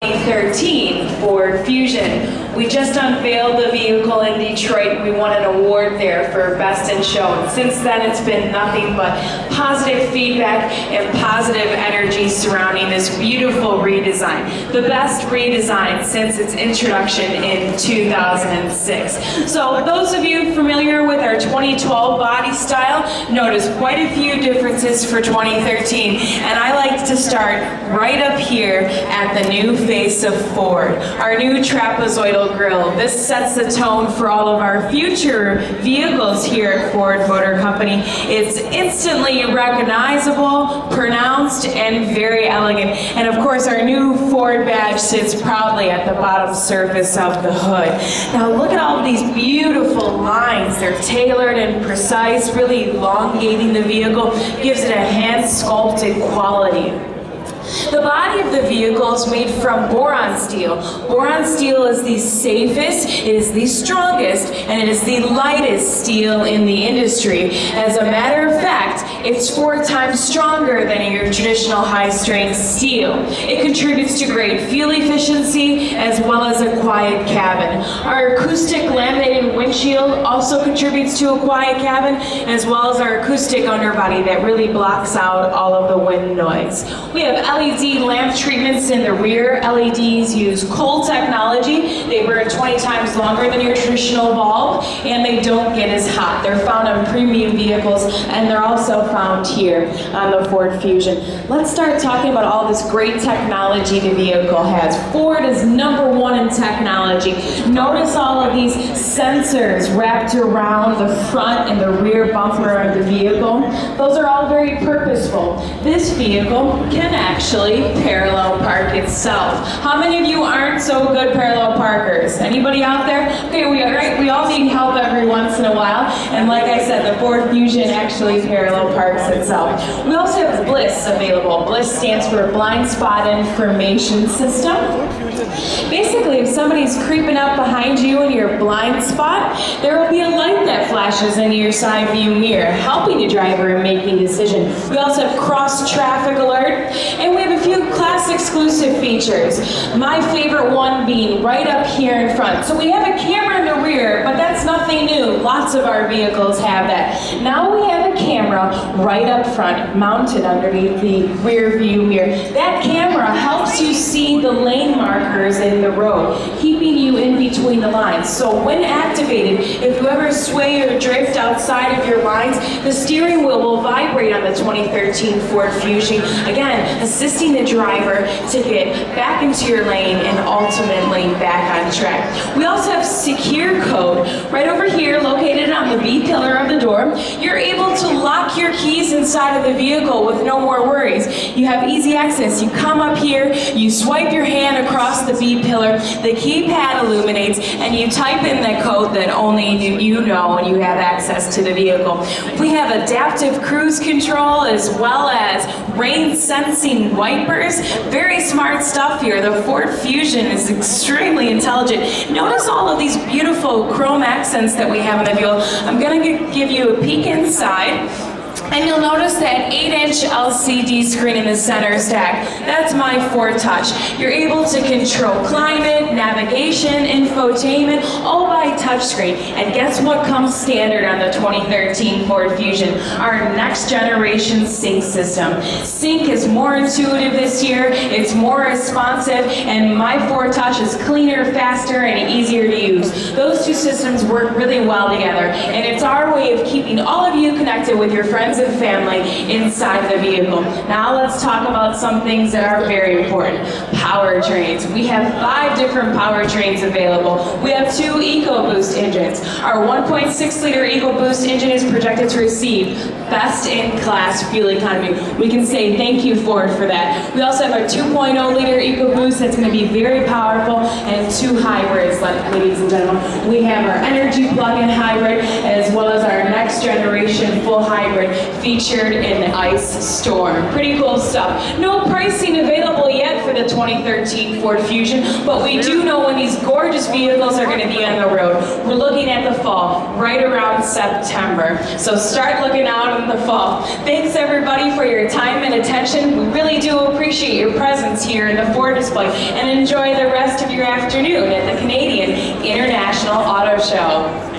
2013 Ford Fusion. We just unveiled the vehicle in Detroit and we won an award there for Best in Show. And since then it's been nothing but positive feedback and positive energy surrounding this beautiful redesign. The best redesign since its introduction in 2006. So those of you familiar with our 2012 body style notice quite a few differences for 2013. And I like to start right up here at the new face of Ford, our new trapezoidal grille. This sets the tone for all of our future vehicles here at Ford Motor Company. It's instantly recognizable, pronounced, and very elegant. And of course, our new Ford badge sits proudly at the bottom surface of the hood. Now look at all of these beautiful lines. They're tailored and precise, really elongating the vehicle, gives it a hand-sculpted quality. The body of the vehicle is made from boron steel. Boron steel is the safest, it is the strongest, and it is the lightest steel in the industry. As a matter of fact, it's 4 times stronger than your traditional high-strength steel. It contributes to great fuel efficiency as well as a quiet cabin. Our acoustic laminated windshield also contributes to a quiet cabin, as well as our acoustic underbody that really blocks out all of the wind noise. We have LED lamp treatments in the rear. LEDs use cold technology. They burn 20 times longer than your traditional bulb, and they don't get as hot. They're found on premium vehicles, and they're also found here on the Ford Fusion. Let's start talking about all this great technology the vehicle has. Ford is #1 in technology. Notice all of these sensors wrapped around the front and the rear bumper of the vehicle. Those are all very purposeful. This vehicle can actually parallel park itself. How many of you aren't so good parallel parkers? Anybody out there? Okay, we all need help every once in a while, and like I said, the Ford Fusion actually parallel parks itself. We also have BLIS available. BLIS stands for Blind Spot Information System. Basically, if somebody's creeping up behind you in your blind spot, there will be a light that flashes into your side view mirror, helping the driver in making decisions. We also have cross traffic alert, and we have a few class exclusive features. My favorite one being right up here in front. So we have a camera in the rear, but that's nothing new. Lots of our vehicles have that. Now we have a camera right up front, mounted underneath the rear view mirror. That camera helps you see the lane markers in the road, keeping you in between the lines. So when activated, if you ever sway or drift outside of your lines, the steering wheel will vibrate on the 2013 Ford Fusion, again, assisting the driver to get back into your lane and ultimately back on track. We also have Secure Code right over here, located on the B pillar of the door. You're able to lock your keys inside of the vehicle with no more worries. You have easy access. You come up here, you swipe your hand across the B pillar, the keypad illuminates, and you type in the code that only you know and you have access to the vehicle. We have adaptive cruise control as well as rain sensing wipers. Very smart stuff here. The Ford Fusion is extremely intelligent. Notice all of these beautiful chrome accents that we have in the vehicle. I'm going to give you a peek inside. And you'll notice that 8-inch LCD screen in the center stack. That's my Ford Touch. You're able to control climate, navigation, infotainment, all by touchscreen. And guess what comes standard on the 2013 Ford Fusion? Our next generation sync system. Sync is more intuitive this year, it's more responsive, and my Ford Touch is cleaner, faster, and easier to use. Those two systems work really well together, and it's our way of keeping all of you connected with your friends and family inside the vehicle. Now let's talk about some things that are very important. Powertrains. We have 5 different powertrains available. We have 2 EcoBoost engines. Our 1.6 liter EcoBoost engine is projected to receive best in class fuel economy. We can say thank you Ford for that. We also have a 2.0 liter EcoBoost that's going to be very powerful, and 2 hybrids, ladies and gentlemen. We have our energy plug-in hybrid as well as our next generation full hybrid featured in the ICE Storm. Pretty cool stuff. No pricing available yet for the 2013 Ford Fusion, but we do know when these gorgeous vehicles are going to be on the road. We're looking at the fall, right around September. So start looking out in the fall. Thanks everybody for your time and attention. We really do appreciate appreciate your presence here in the Ford display and enjoy the rest of your afternoon at the Canadian International Auto Show.